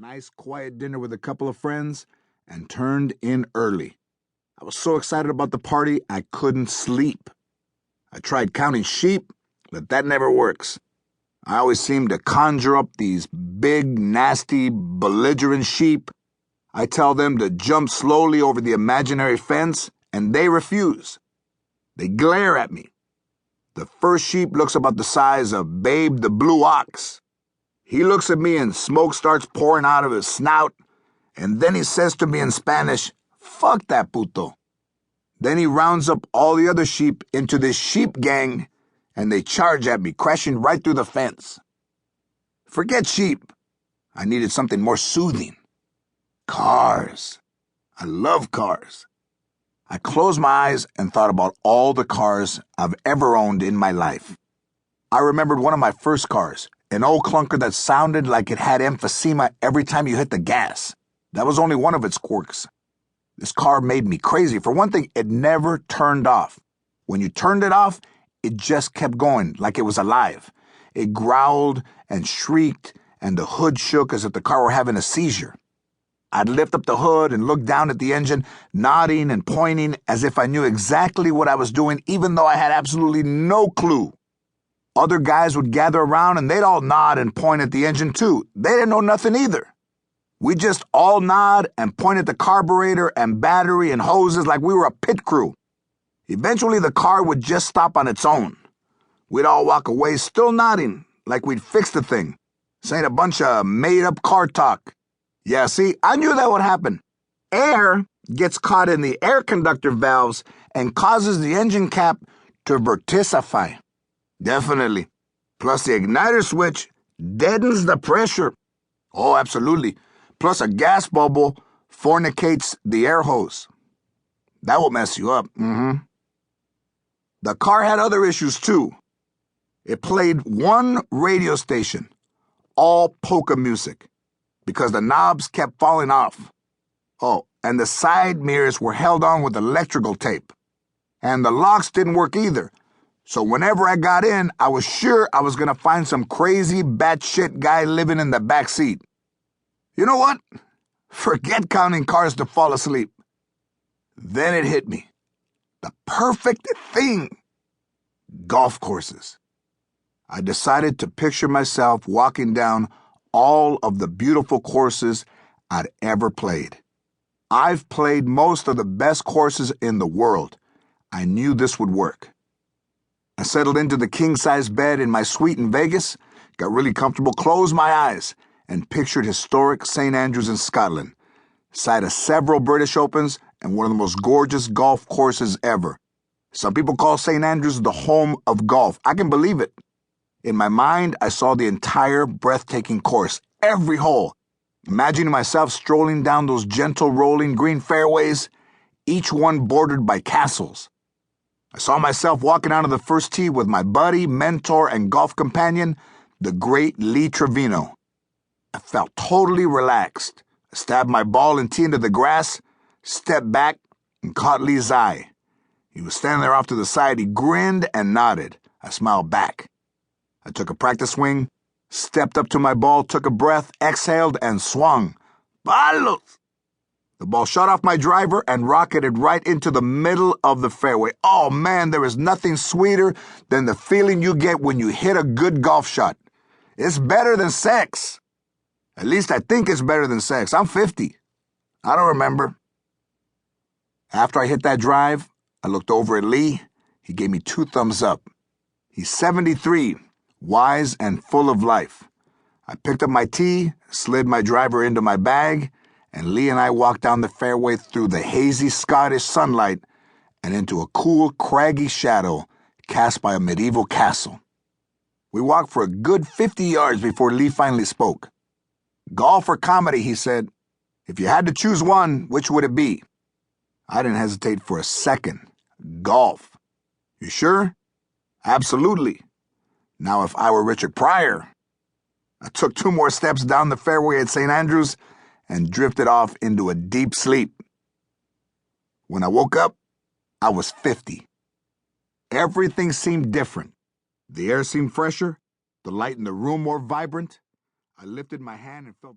nice quiet dinner with a couple of friends, and turned in early. I was so excited about the party, I couldn't sleep. I tried counting sheep, but that never works. I always seem to conjure up these big, nasty, belligerent sheep. I tell them to jump slowly over the imaginary fence, and they refuse. They glare at me. The first sheep looks about the size of Babe the Blue Ox. He looks at me and smoke starts pouring out of his snout, and then he says to me in Spanish, "Fuck that puto." Then he rounds up all the other sheep into this sheep gang, and they charge at me, crashing right through the fence. Forget sheep. I needed something more soothing. Cars. I love cars. I closed my eyes and thought about all the cars I've ever owned in my life. I remembered one of my first cars, an old clunker that sounded like it had emphysema every time you hit the gas. That was only one of its quirks. This car made me crazy. For one thing, it never turned off. When you turned it off, it just kept going like it was alive. It growled and shrieked, and the hood shook as if the car were having a seizure. I'd lift up the hood and look down at the engine, nodding and pointing as if I knew exactly what I was doing, even though I had absolutely no clue. Other guys would gather around and they'd all nod and point at the engine too. They didn't know nothing either. We just all nod and point at the carburetor and battery and hoses like we were a pit crew. Eventually the car would just stop on its own. We'd all walk away still nodding like we'd fixed the thing, saying a bunch of made-up car talk. Yeah, see, I knew that would happen. Air gets caught in the air conductor valves and causes the engine cap to verticify. Definitely. Plus the igniter switch deadens the pressure. Oh, absolutely. Plus a gas bubble fornicates the air hose. That will mess you up. The car had other issues too. It played one radio station, all polka music, because the knobs kept falling off. Oh, and the side mirrors were held on with electrical tape. And the locks didn't work either. So whenever I got in, I was sure I was going to find some crazy batshit guy living in the back seat. You know what? Forget counting cars to fall asleep. Then it hit me. The perfect thing. Golf courses. I decided to picture myself walking down all of the beautiful courses I'd ever played. I've played most of the best courses in the world. I knew this would work. I settled into the king-size bed in my suite in Vegas, got really comfortable, closed my eyes, and pictured historic St. Andrews in Scotland, site of several British Opens and one of the most gorgeous golf courses ever. Some people call St. Andrews the home of golf. I can believe it. In my mind, I saw the entire breathtaking course, every hole, imagining myself strolling down those gentle rolling green fairways, each one bordered by castles. I saw myself walking out of the first tee with my buddy, mentor, and golf companion, the great Lee Trevino. I felt totally relaxed. I stabbed my ball and tee into the grass, stepped back, and caught Lee's eye. He was standing there off to the side. He grinned and nodded. I smiled back. I took a practice swing, stepped up to my ball, took a breath, exhaled, and swung. Palos! The ball shot off my driver and rocketed right into the middle of the fairway. Oh man, there is nothing sweeter than the feeling you get when you hit a good golf shot. It's better than sex. At least I think it's better than sex. I'm 50. I don't remember. After I hit that drive, I looked over at Lee. He gave me 2 thumbs up. He's 73, wise and full of life. I picked up my tee, slid my driver into my bag, and Lee and I walked down the fairway through the hazy Scottish sunlight and into a cool, craggy shadow cast by a medieval castle. We walked for a good 50 yards before Lee finally spoke. Golf or comedy, he said. If you had to choose one, which would it be? I didn't hesitate for a second. Golf. You sure? Absolutely. Now, if I were Richard Pryor. I took 2 more steps down the fairway at St. Andrews and drifted off into a deep sleep. When I woke up, I was 50. Everything seemed different. The air seemed fresher, the light in the room more vibrant. I lifted my hand and felt the